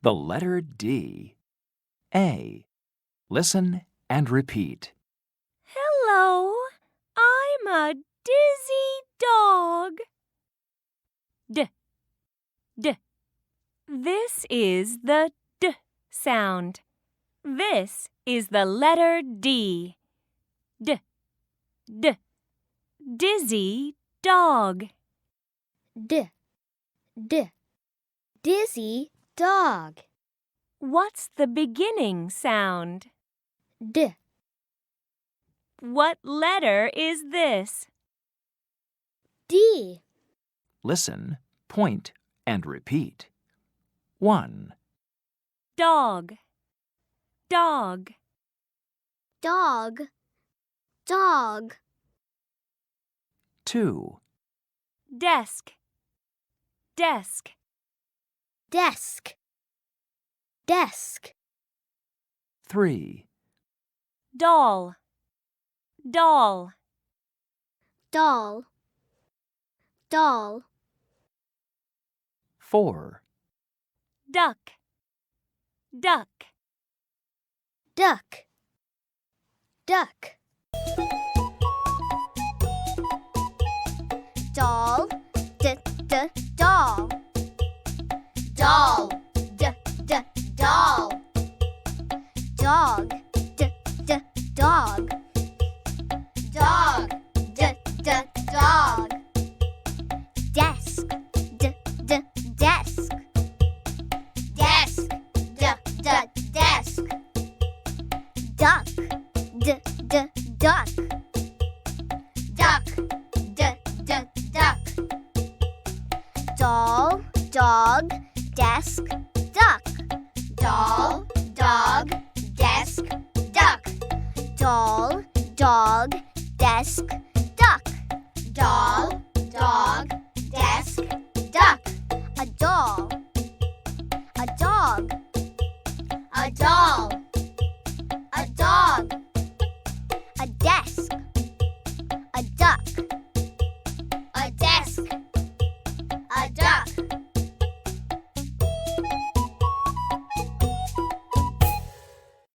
The letter D. A. Listen and repeat. Hello, I'm a dizzy dog. D. D. This is the D sound. This is the letter D. D. D. Dizzy dog. D. D. Dizzy dog. What's the beginning sound? D. What letter is this? D. Listen, point, and repeat. 1, Dog. Dog. Dog. Dog. 2, Desk. Desk. Desk. Desk. 3, Doll. Doll. Doll. Doll. 4, Duck. Duck. Duck. Duck. Doll. Doll. Doll. Doll. Dog. Dog. Dog. Dog. Desk. Desk. Desk. Desk. Duck. Duck. Duck. Duck. Doll. Dog. Desk. Duck. Doll. Dog. Desk. Duck. Doll. Dog. Desk.